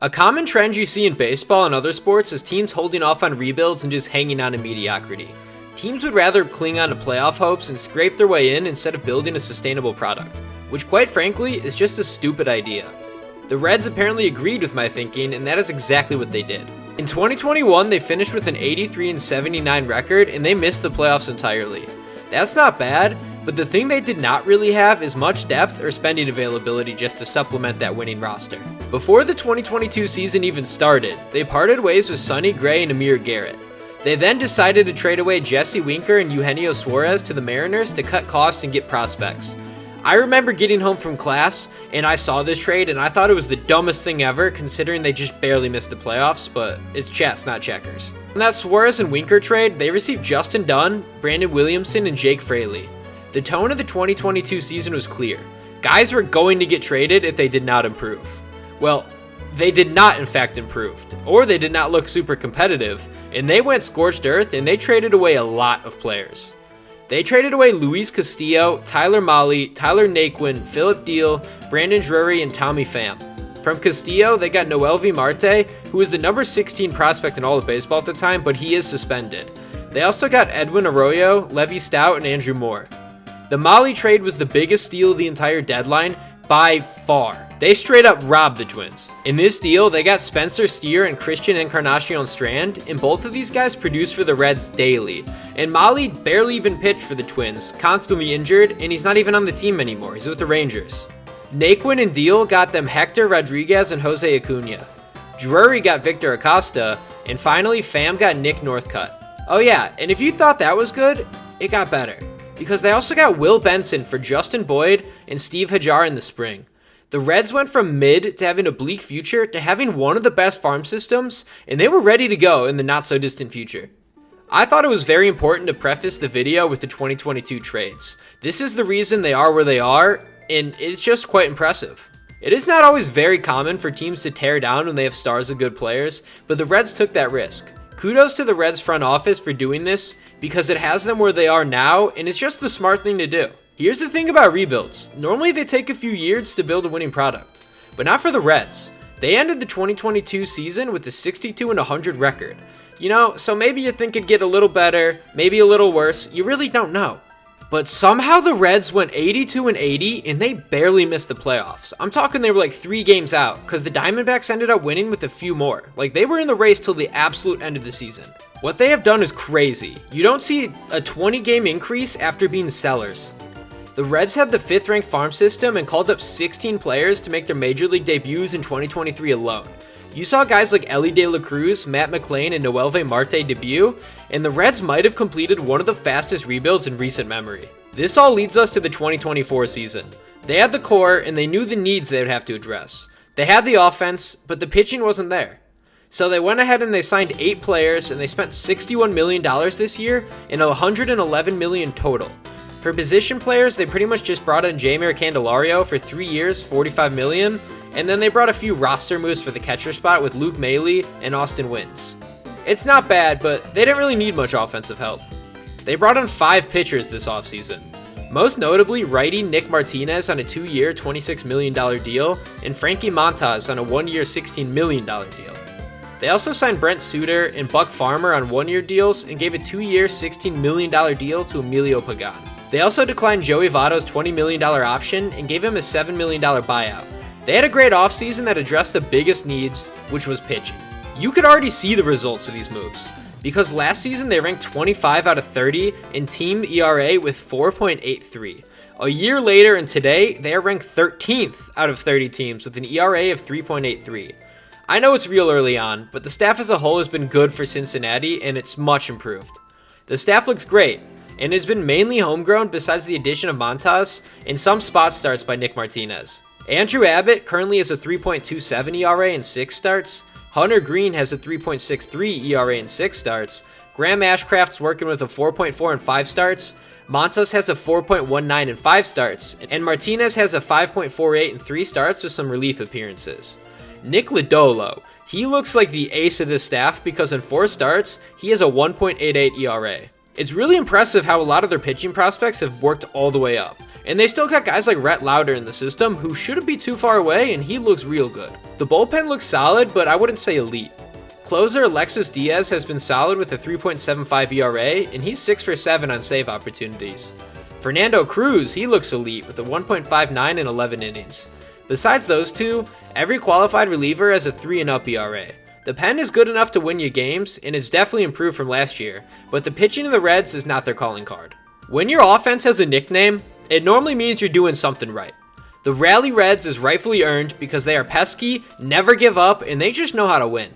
A common trend you see in baseball and other sports is teams holding off on rebuilds and just hanging on to mediocrity. Teams would rather cling on to playoff hopes and scrape their way in instead of building a sustainable product, which quite frankly is just a stupid idea. The Reds apparently agreed with my thinking, and that is exactly what they did. In 2021, they finished with an 83-79 record, and they missed the playoffs entirely. That's not bad, but the thing they did not really have is much depth or spending availability just to supplement that winning roster. Before the 2022 season even started, they parted ways with Sonny Gray and Amir Garrett. They then decided to trade away Jesse Winker and Eugenio Suarez to the Mariners to cut costs and get prospects. I remember getting home from class and I saw this trade and I thought it was the dumbest thing ever considering they just barely missed the playoffs, but it's chess, not checkers. In that Suarez and Winker trade, they received Justin Dunn, Brandon Williamson, and Jake Fraley. The tone of the 2022 season was clear. Guys were going to get traded if they did not improve. Well, they did not in fact improve, or they did not look super competitive, and they went scorched earth and they traded away a lot of players. They traded away Luis Castillo, Tyler Mahle, Tyler Naquin, Philip Deal, Brandon Drury, and Tommy Pham. From Castillo, they got Noelvi Marte, who was the number 16 prospect in all of baseball at the time, but he is suspended. They also got Edwin Arroyo, Levi Stout, and Andrew Moore. The Mahle trade was the biggest steal of the entire deadline by far. They straight up robbed the Twins. In this deal, they got Spencer Steer and Christian Encarnacion Strand, and both of these guys produced for the Reds daily. And Mahle barely even pitched for the Twins, constantly injured, and he's not even on the team anymore. He's with the Rangers. Naquin and Deal got them Hector Rodriguez and Jose Acuna. Drury got Victor Acosta, and finally Pham got Nick Northcutt. Oh yeah, and if you thought that was good, it got better. Because they also got Will Benson for Justin Boyd and Steve Hajar in the spring. The Reds went from mid to having a bleak future to having one of the best farm systems, and they were ready to go in the not-so-distant future. I thought it was very important to preface the video with the 2022 trades. This is the reason they are where they are, and it's just quite impressive. It is not always very common for teams to tear down when they have stars of good players, but the Reds took that risk. Kudos to the Reds front office for doing this, because it has them where they are now, and it's just the smart thing to do. Here's the thing about rebuilds. Normally they take a few years to build a winning product, but not for the Reds. They ended the 2022 season with a 62-100 record. So maybe you think it'd get a little better, maybe a little worse, you really don't know. But somehow the Reds went 82-80 and they barely missed the playoffs. I'm talking they were like 3 games out, because the Diamondbacks ended up winning with a few more. Like they were in the race till the absolute end of the season. What they have done is crazy. You don't see a 20-game increase after being sellers. The Reds had the 5th-ranked farm system and called up 16 players to make their major league debuts in 2023 alone. You saw guys like Elly De La Cruz, Matt McLain, and Noelvi Marte debut, and the Reds might have completed one of the fastest rebuilds in recent memory. This all leads us to the 2024 season. They had the core, and they knew the needs they would have to address. They had the offense, but the pitching wasn't there. So they went ahead and they signed 8 players, and they spent $61 million this year, and $111 million total. For position players, they pretty much just brought in Jeimer Candelario for 3 years, $45 million, and then they brought a few roster moves for the catcher spot with Luke Maile and Austin Wynns. It's not bad, but they didn't really need much offensive help. They brought in 5 pitchers this offseason. Most notably, righty Nick Martinez on a 2-year, $26 million deal, and Frankie Montas on a 1-year, $16 million deal. They also signed Brent Suter and Buck Farmer on 1-year deals and gave a 2-year, $16 million deal to Emilio Pagan. They also declined Joey Votto's $20 million option and gave him a $7 million buyout. They had a great offseason that addressed the biggest needs, which was pitching. You could already see the results of these moves, because last season they ranked 25 out of 30 in team ERA with 4.83. A year later and today, they are ranked 13th out of 30 teams with an ERA of 3.83. I know it's real early on, but the staff as a whole has been good for Cincinnati, and it's much improved. The staff looks great, and has been mainly homegrown besides the addition of Montas and some spot starts by Nick Martinez. Andrew Abbott currently has a 3.27 ERA in 6 starts. Hunter Green has a 3.63 ERA in 6 starts. Graham Ashcraft's working with a 4.4 in 5 starts. Montas has a 4.19 in 5 starts. And Martinez has a 5.48 in 3 starts with some relief appearances. Nick Lodolo, he looks like the ace of this staff because in 4 starts, he has a 1.88 ERA. It's really impressive how a lot of their pitching prospects have worked all the way up. And they still got guys like Rhett Lauder in the system, who shouldn't be too far away, and he looks real good. The bullpen looks solid, but I wouldn't say elite. Closer Alexis Diaz has been solid with a 3.75 ERA, and he's 6 for 7 on save opportunities. Fernando Cruz, he looks elite with a 1.59 in 11 innings. Besides those two, every qualified reliever has a 3 and up ERA. The pen is good enough to win you games, and is definitely improved from last year, but the pitching of the Reds is not their calling card. When your offense has a nickname, it normally means you're doing something right. The Rally Reds is rightfully earned because they are pesky, never give up, and they just know how to win.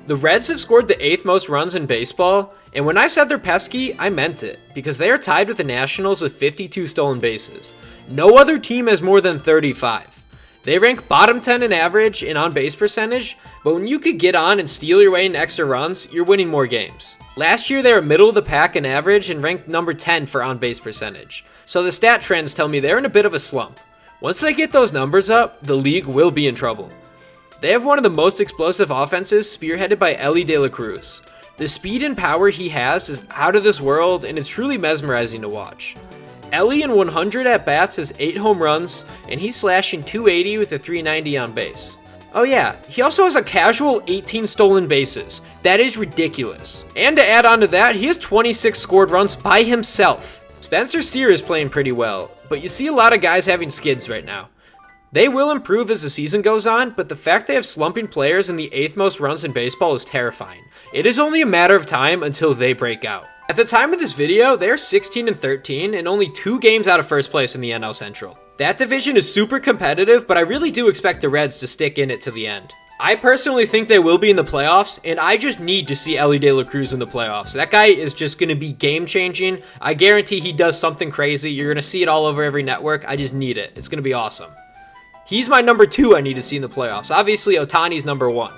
The Reds have scored the 8th most runs in baseball, and when I said they're pesky, I meant it, because they are tied with the Nationals with 52 stolen bases. No other team has more than 35. They rank bottom 10 in average and on-base percentage, but when you could get on and steal your way into extra runs, you're winning more games. Last year they were middle of the pack in average and ranked number 10 for on-base percentage, so the stat trends tell me they're in a bit of a slump. Once they get those numbers up, the league will be in trouble. They have one of the most explosive offenses spearheaded by Elly De La Cruz. The speed and power he has is out of this world and is truly mesmerizing to watch. Elly in 100 at-bats has 8 home runs, and he's slashing 280 with a 390 on base. Oh yeah, he also has a casual 18 stolen bases. That is ridiculous. And to add on to that, he has 26 scored runs by himself. Spencer Steer is playing pretty well, but you see a lot of guys having skids right now. They will improve as the season goes on, but the fact they have slumping players in the 8th most runs in baseball is terrifying. It is only a matter of time until they break out. At the time of this video, they are 16-13 and only 2 games out of first place in the NL Central. That division is super competitive, but I really do expect the Reds to stick in it to the end. I personally think they will be in the playoffs, and I just need to see Elly De La Cruz in the playoffs. That guy is just going to be game-changing. I guarantee he does something crazy. You're going to see it all over every network. I just need it. It's going to be awesome. He's my number 2 I need to see in the playoffs. Obviously, Ohtani's number 1.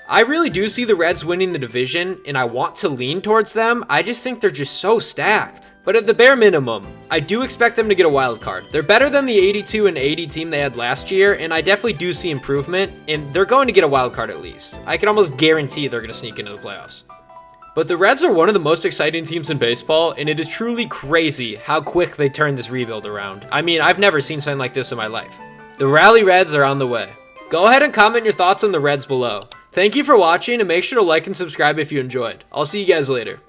I really do see the Reds winning the division, and I want to lean towards them. I just think they're just so stacked. But at the bare minimum, I do expect them to get a wild card. They're better than the 82-80 team they had last year, and I definitely do see improvement, and they're going to get a wild card at least. I can almost guarantee they're going to sneak into the playoffs. But the Reds are one of the most exciting teams in baseball, and it is truly crazy how quick they turned this rebuild around. I mean, I've never seen something like this in my life. The Rally Reds are on the way. Go ahead and comment your thoughts on the Reds below. Thank you for watching, and make sure to like and subscribe if you enjoyed. I'll see you guys later.